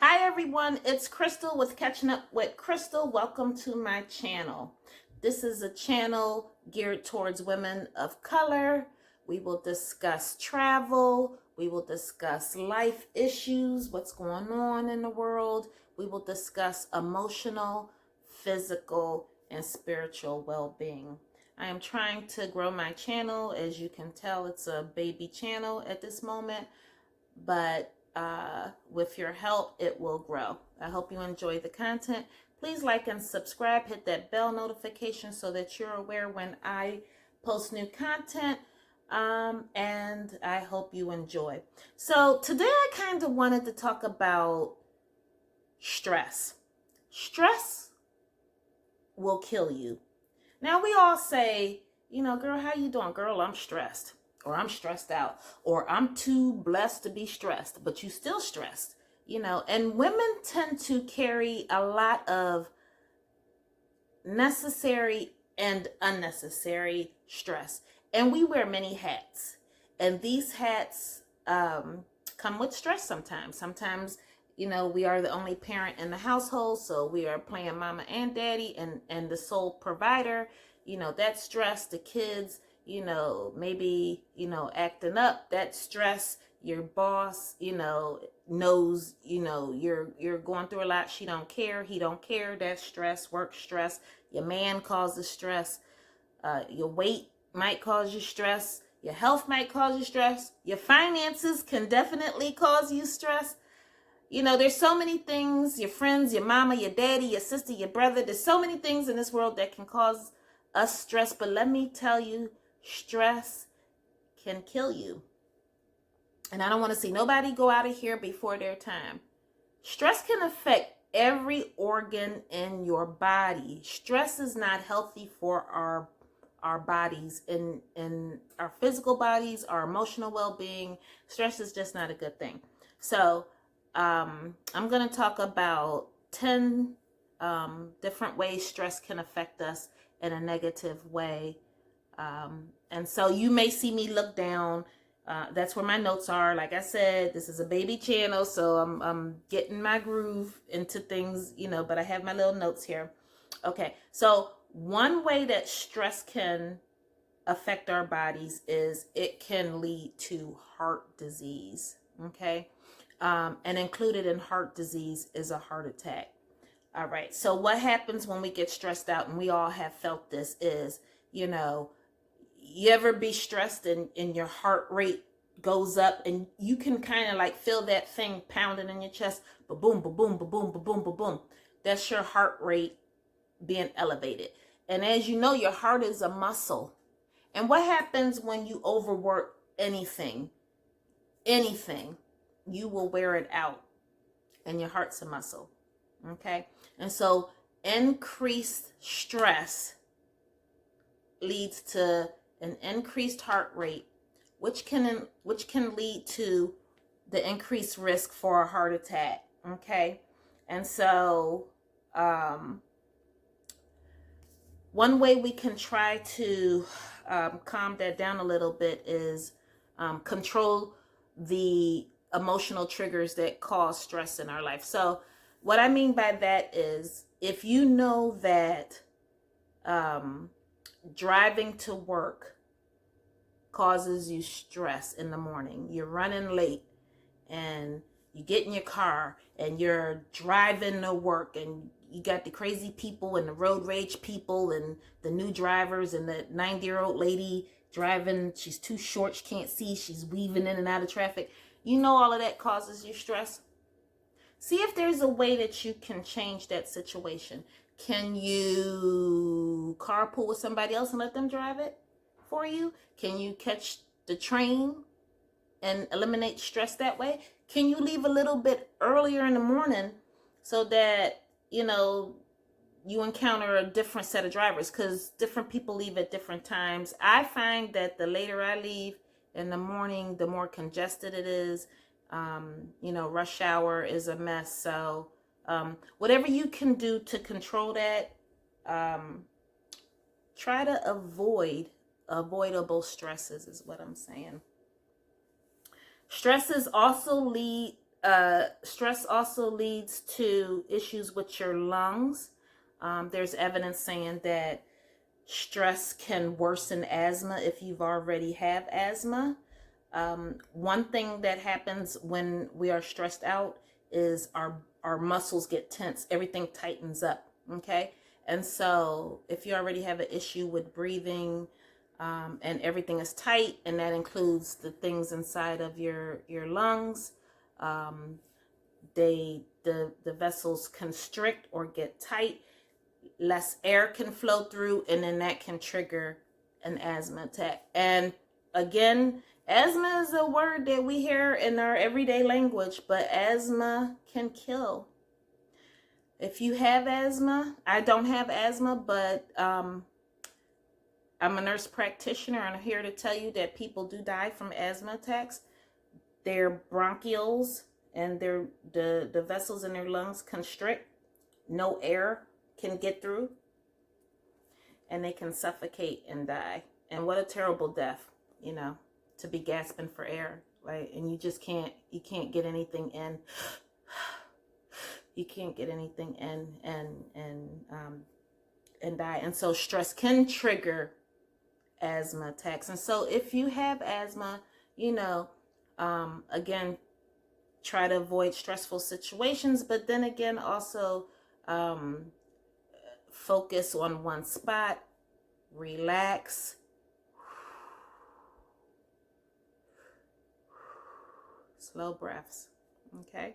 Hi everyone, it's Crystal with Catching Up with Crystal. Welcome to my channel. This is a channel geared towards women of color. We will discuss travel. We will discuss life issues, what's going on in the world. We will discuss emotional, physical, and spiritual well-being. I am trying to grow my channel. As you can tell, it's a baby channel at this moment, but with your help, it will grow. I hope you enjoy the content. Please like and subscribe. Hit that bell notification so that you're aware when I post new content. And I hope you enjoy. So today I kind of wanted to talk about stress. Stress will kill you. Now we all say, girl, how you doing? Girl, I'm stressed. Or I'm stressed out, or I'm too blessed to be stressed, but you still stressed, and women tend to carry a lot of necessary and unnecessary stress, and we wear many hats, and these hats come with stress sometimes. We are the only parent in the household, so we are playing mama and daddy and the sole provider. That stress, the kids, maybe, acting up, that stress, your boss, knows, you're going through a lot. She don't care. He don't care. That stress, work stress. Your man causes stress. Your weight might cause you stress. Your health might cause you stress. Your finances can definitely cause you stress. There's so many things, your friends, your mama, your daddy, your sister, your brother. There's so many things in this world that can cause us stress. But let me tell you, stress can kill you. And I don't want to see nobody go out of here before their time. Stress can affect every organ in your body. Stress is not healthy for our bodies, in our physical bodies, our emotional well-being. Stress is just not a good thing. So I'm going to talk about 10 different ways stress can affect us in a negative way. And so you may see me look down. That's where my notes are. Like I said, this is a baby channel, so I'm getting my groove into things, but I have my little notes here. Okay, so one way that stress can affect our bodies is it can lead to heart disease. Okay. And included in heart disease is a heart attack. All right. So what happens when we get stressed out, and we all have felt this, is, you ever be stressed and your heart rate goes up, and you can kind of like feel that thing pounding in your chest, ba-boom, ba-boom, ba-boom, ba-boom, ba-boom. That's your heart rate being elevated. And as you know, your heart is a muscle. And what happens when you overwork anything, you will wear it out, and your heart's a muscle. Okay. And so increased stress leads to an increased heart rate, which can lead to the increased risk for a heart attack. Okay. And so one way we can try to calm that down a little bit is control the emotional triggers that cause stress in our life. So what I mean by that is, if you know that driving to work causes you stress in the morning, you're running late, and you get in your car and you're driving to work, and you got the crazy people and the road rage people and the new drivers and the 90-year-old lady driving, she's too short, she can't see, she's weaving in and out of traffic. All of that causes you stress. See if there's a way that you can change that situation. Can you carpool with somebody else and let them drive it for you? Can you catch the train and eliminate stress that way? Can you leave a little bit earlier in the morning so that, you encounter a different set of drivers? Because different people leave at different times. I find that the later I leave in the morning, the more congested it is. Rush hour is a mess. So whatever you can do to control that, try to avoid avoidable stresses is what I'm saying. Stresses also lead Stress also leads to issues with your lungs. There's evidence saying that stress can worsen asthma if you've already have asthma. One thing that happens when we are stressed out is our muscles get tense. Everything tightens up. Okay. And so if you already have an issue with breathing, and everything is tight, and that includes the things inside of your lungs, the vessels constrict or get tight, less air can flow through, and then that can trigger an asthma attack. And again, asthma is a word that we hear in our everyday language, but asthma can kill. If you have asthma, I don't have asthma, but I'm a nurse practitioner, and I'm here to tell you that people do die from asthma attacks. Their bronchioles and the vessels in their lungs constrict. No air can get through, and they can suffocate and die. And what a terrible death, to be gasping for air, right? And you can't get anything in. You can't get anything in and die. And so stress can trigger asthma attacks. And so if you have asthma, again, try to avoid stressful situations, but then again, also focus on one spot, relax, slow breaths, okay?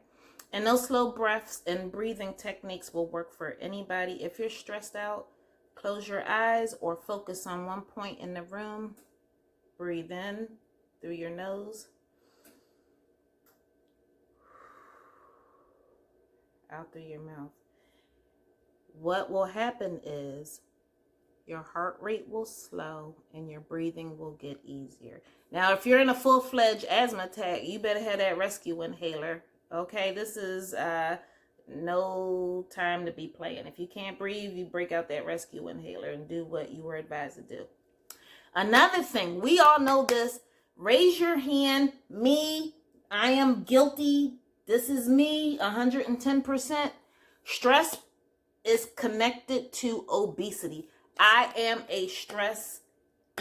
And those slow breaths and breathing techniques will work for anybody. If you're stressed out, close your eyes or focus on one point in the room. Breathe in through your nose, out through your mouth. What will happen is your heart rate will slow and your breathing will get easier. Now, if you're in a full-fledged asthma attack, you better have that rescue inhaler. Okay, this is no time to be playing. If you can't breathe, you break out that rescue inhaler and do what you were advised to do. Another thing, we all know this. Raise your hand. Me, I am guilty. This is me, 110%. Stress is connected to obesity. I am a stress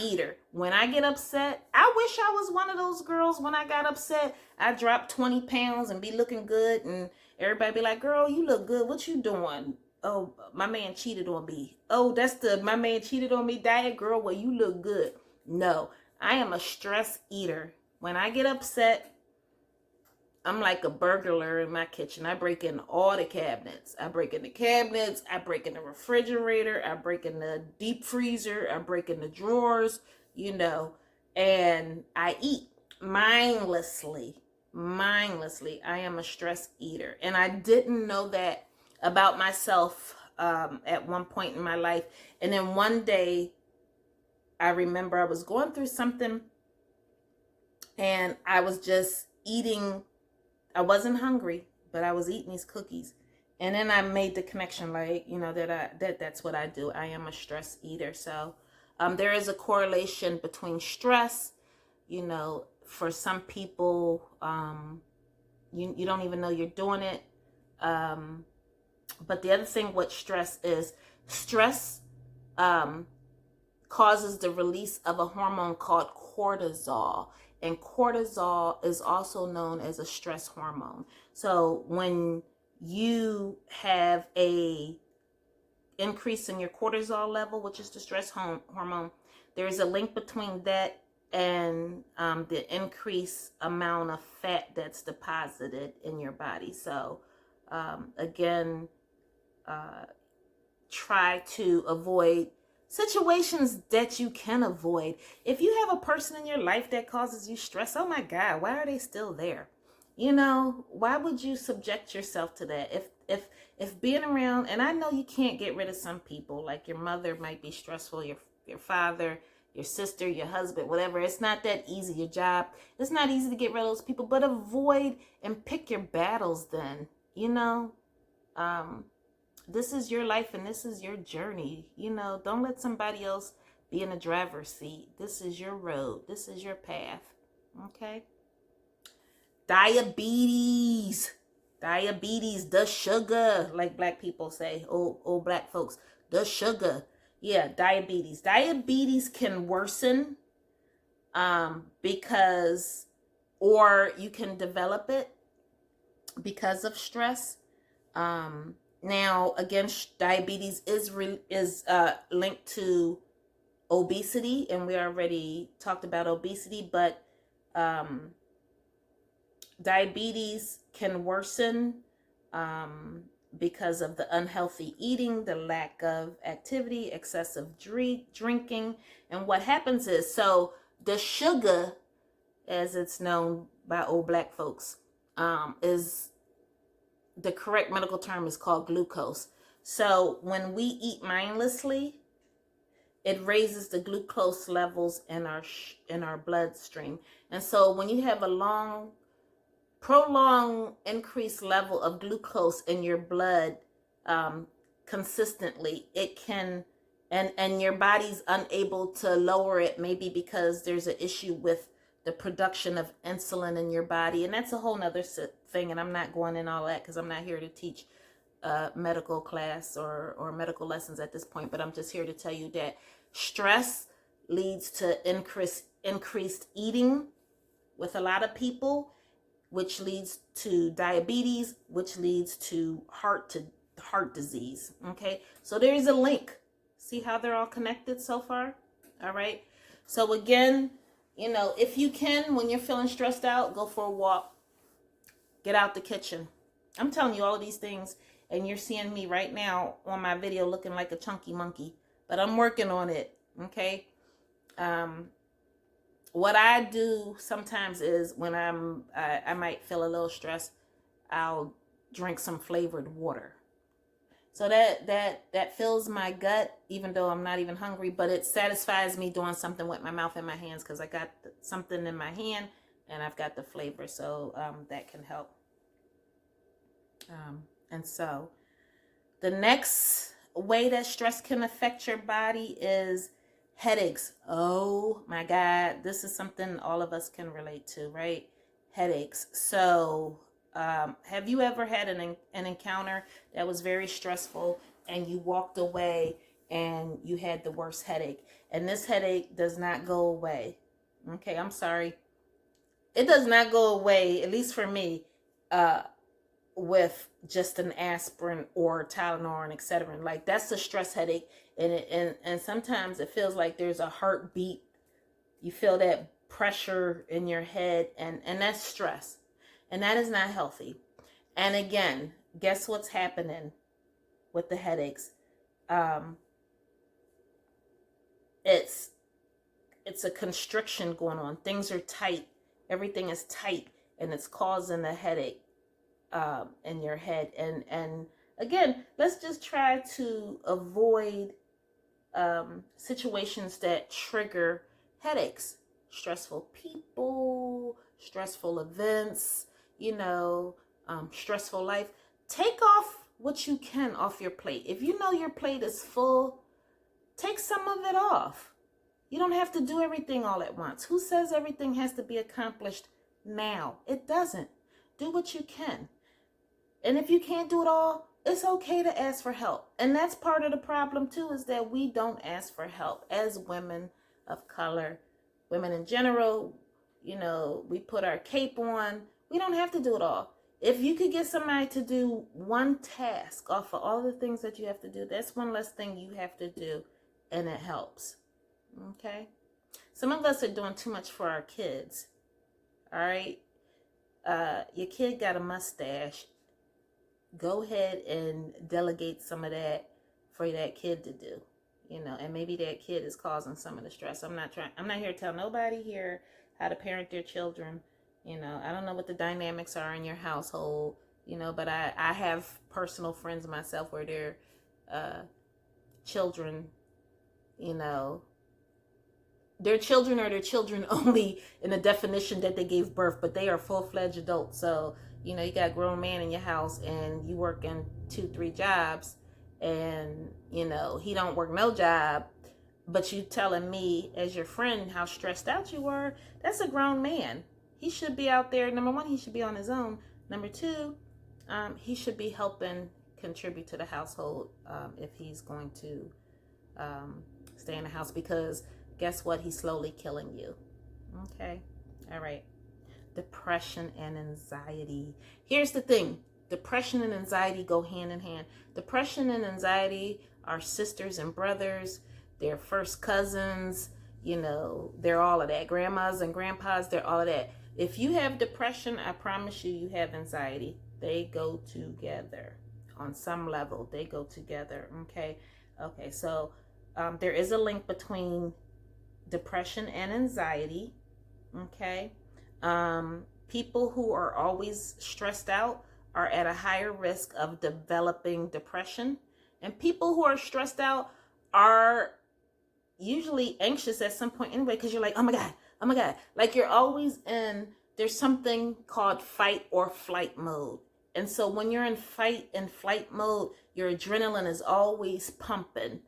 eater. When I get upset, I wish I was one of those girls. When I got upset, I dropped 20 pounds and be looking good, and everybody be like, girl, you look good. What you doing? Oh, my man cheated on me. Oh, that's the my man cheated on me diet, girl. Well, you look good. No, I am a stress eater. When I get upset, I'm like a burglar in my kitchen. I break in all the cabinets. I break in the cabinets. I break in the refrigerator. I break in the deep freezer. I break in the drawers, and I eat mindlessly. I am a stress eater. And I didn't know that about myself at one point in my life. And then one day, I remember I was going through something, and I was just eating. I wasn't hungry, but I was eating these cookies. And then I made the connection, that's what I do. I am a stress eater. So there is a correlation between stress. For some people, you don't even know you're doing it. But the other thing with stress is causes the release of a hormone called cortisol. And cortisol is also known as a stress hormone. So when you have a increase in your cortisol level, which is the stress hormone, there's a link between that and the increased amount of fat that's deposited in your body. So again, try to avoid situations that you can avoid. If you have a person in your life that causes you stress, oh my God, why are they still there? Why would you subject yourself to that? If being around, and I know you can't get rid of some people, like your mother might be stressful, your father, your sister, your husband, whatever. It's not that easy. Your job, it's not easy to get rid of those people, but avoid and pick your battles then, this is your life and this is your journey. Don't let somebody else be in the driver's seat. This is your road. This is your path. Okay? Diabetes. Diabetes, the sugar, like black people say, old black folks, the sugar. Yeah, diabetes. Diabetes can worsen because, or you can develop it because of stress. Now, again, diabetes is linked to obesity, and we already talked about obesity, but diabetes can worsen because of the unhealthy eating, the lack of activity, excessive drinking. And what happens is, so the sugar, as it's known by old black folks, is the correct medical term is called glucose. So when we eat mindlessly, it raises the glucose levels in our bloodstream. And so when you have a prolonged increased level of glucose in your blood consistently, it can, and your body's unable to lower it, maybe because there's an issue with the production of insulin in your body. And that's a whole nother thing, and I'm not going in all that because I'm not here to teach medical class or medical lessons at this point, but I'm just here to tell you that stress leads to increased eating with a lot of people, which leads to diabetes, which leads to heart disease. Okay, so there is a link. See how they're all connected so far? All right. So again, if you can, when you're feeling stressed out, go for a walk. Get out the kitchen. I'm telling you all of these things, and you're seeing me right now on my video looking like a chunky monkey, but I'm working on it. Okay. What I do sometimes is when I might feel a little stressed, I'll drink some flavored water. So that fills my gut, even though I'm not even hungry, but it satisfies me doing something with my mouth and my hands because I got something in my hand and I've got the flavor. So that can help. And so the next way that stress can affect your body is headaches. Oh my God, this is something all of us can relate to, right? Headaches. So have you ever had an encounter that was very stressful and you walked away and you had the worst headache, and this headache does not go away? Okay, I'm sorry. It does not go away, at least for me, with just an aspirin or Tylenol and Excedrin. Like, that's a stress headache, and sometimes it feels like there's a heartbeat. You feel that pressure in your head, and that's stress. And that is not healthy. And again, guess what's happening with the headaches? It's a constriction going on. Things are tight. Everything is tight, and it's causing a headache in your head. And again, let's just try to avoid situations that trigger headaches. Stressful people, stressful events, stressful life. Take off what you can off your plate. If you know your plate is full, take some of it off. You don't have to do everything all at once. Who says everything has to be accomplished now? It doesn't. Do what you can. And if you can't do it all, it's okay to ask for help. And that's part of the problem too, is that we don't ask for help as women of color. Women in general, we put our cape on. We don't have to do it all. If you could get somebody to do one task off of all the things that you have to do, that's one less thing you have to do, and it helps. Okay? Some of us are doing too much for our kids. All right? Your kid got a mustache. Go ahead and delegate some of that for that kid to do. And maybe that kid is causing some of the stress. I'm not here to tell nobody here how to parent their children. I don't know what the dynamics are in your household, but I have personal friends myself where their children, their children are their children only in the definition that they gave birth, but they are full-fledged adults. So, you got a grown man in your house and you working 2-3 jobs, and, he don't work no job, but you telling me as your friend how stressed out you were. That's a grown man. he should be out there. Number one, he should be on his own. Number two, he should be helping contribute to the household if he's going to stay in the house, because guess what? He's slowly killing you. Okay. All right. Depression and anxiety. Here's the thing. Depression and anxiety go hand in hand. Depression and anxiety are sisters and brothers. They're first cousins. You know, they're all of that. Grandmas and grandpas, they're all of that. If you have depression, I promise you, you have anxiety. They go together on some level. They go together. Okay. Okay. So there is a link between depression and anxiety. Okay. People who are always stressed out are at a higher risk of developing depression. And people who are stressed out are usually anxious at some point anyway, because you're like, oh my God. Like you're always there's something called fight or flight mode. And so when you're in fight and flight mode, your adrenaline is always pumping.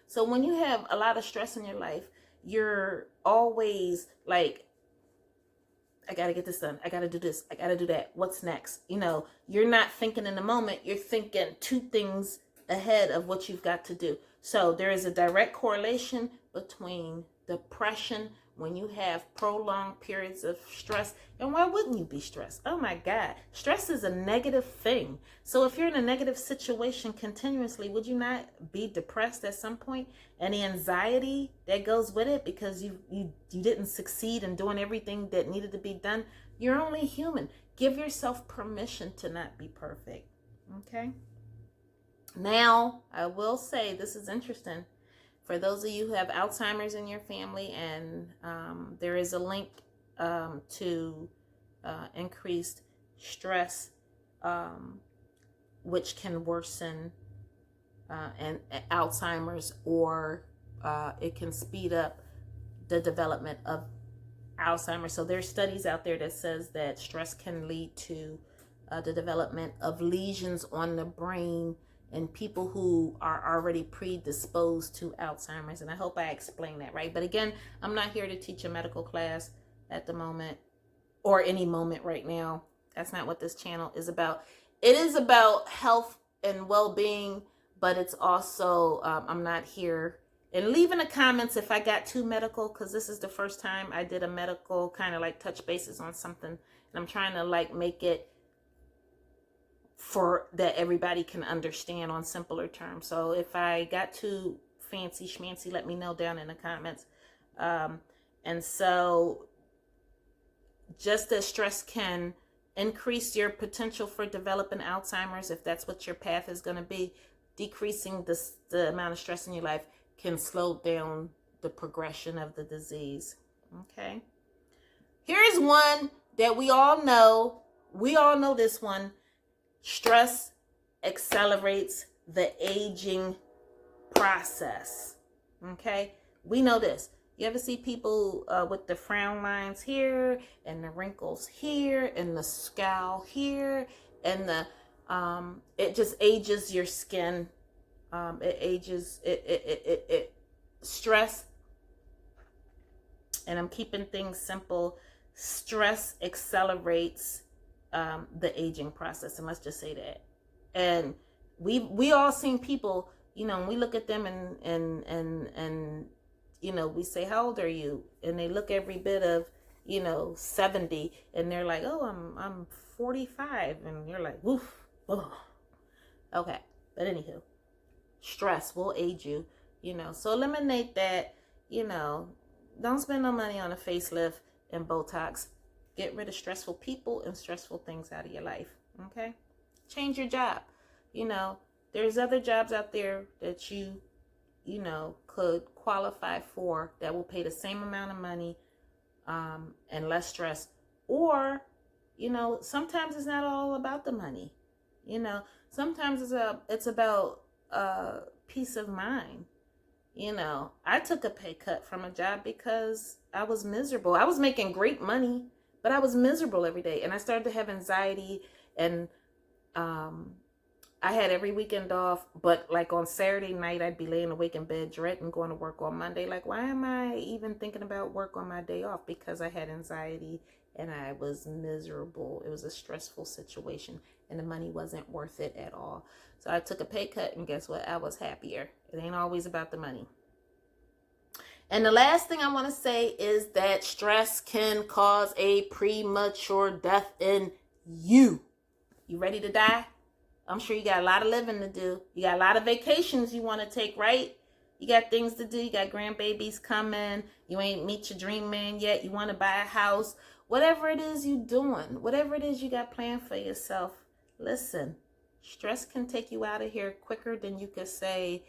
So when you have a lot of stress in your life, you're always like, I got to get this done. I got to do this. I got to do that. What's next? You know, you're not thinking in the moment. You're thinking two things ahead of what you've got to do. So there is a direct correlation between depression when you have prolonged periods of stress. And why wouldn't you be stressed? Oh my God. Stress is a negative thing. So if you're in a negative situation continuously, would you not be depressed at some point? And the anxiety that goes with it because you didn't succeed in doing everything that needed to be done. You're only human. Give yourself permission to not be perfect. Okay? Now, I will say this is interesting. For those of you who have Alzheimer's in your family, and there is a link to increased stress, which can worsen and Alzheimer's, or it can speed up the development of Alzheimer's. So there's studies out there that says that stress can lead to the development of lesions on the brain and people who are already predisposed to Alzheimer's. And I hope I explained that right. But again, I'm not here to teach a medical class at the moment or any moment right now. That's not what this channel is about. It is about health and well-being, but it's also, I'm not here. And leave in the comments if I got too medical, because this is the first time I did a medical kind of like touch bases on something. And I'm trying to like make it for that everybody can understand on simpler terms. So if I got too fancy schmancy, let me know down in the comments. And so just as stress can increase your potential for developing Alzheimer's, if that's what your path is going to be, decreasing the amount of stress in your life can slow down the progression of the disease. Okay. Here's one that we all know. We all know this one. Stress accelerates the aging process. Okay? We know this. You ever see people with the frown lines here and the wrinkles here and the scowl here and the it just ages your skin. It ages it stress, and I'm keeping things simple. Stress accelerates the aging process, and let's just say that. And we all seen people, you know, and we look at them and you know, we say, how old are you? And they look every bit of, you know, 70, and they're like, oh, I'm 45, and you're like, woof. Oh. Okay, but anywho, stress will age you, you know, so eliminate that. You know, don't spend no money on a facelift and Botox. Get rid of stressful people and stressful things out of your life. Okay? Change your job. You know, there's other jobs out there that you know, could qualify for that will pay the same amount of money and less stress. Or, you know, sometimes it's not all about the money. You know, sometimes it's about peace of mind. You know, I took a pay cut from a job because I was miserable. I was making great money, but I was miserable every day. And I started to have anxiety, and I had every weekend off, but like on Saturday night, I'd be laying awake in bed, dreading going to work on Monday. Like, why am I even thinking about work on my day off? Because I had anxiety and I was miserable. It was a stressful situation and the money wasn't worth it at all. So I took a pay cut, and guess what? I was happier. It ain't always about the money. And the last thing I want to say is that stress can cause a premature death in you. You ready to die? I'm sure you got a lot of living to do. You got a lot of vacations you want to take, right? You got things to do. You got grandbabies coming. You ain't meet your dream man yet. You want to buy a house. Whatever it is you doing, whatever it is you got planned for yourself, listen, stress can take you out of here quicker than you could say,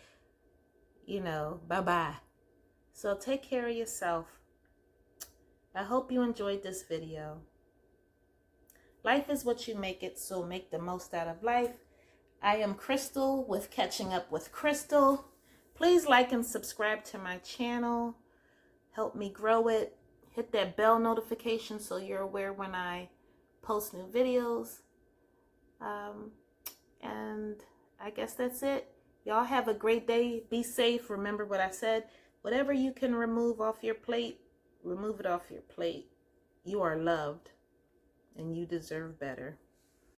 bye-bye. So take care of yourself. I hope you enjoyed this video. Life is what you make it, so make the most out of life. I am Crystal with Catching Up with Crystal. Please like and subscribe to my channel. Help me grow it. Hit that bell notification so you're aware when I post new videos. And I guess that's it. Y'all have a great day. Be safe. Remember what I said. Whatever you can remove off your plate, remove it off your plate. You are loved and you deserve better.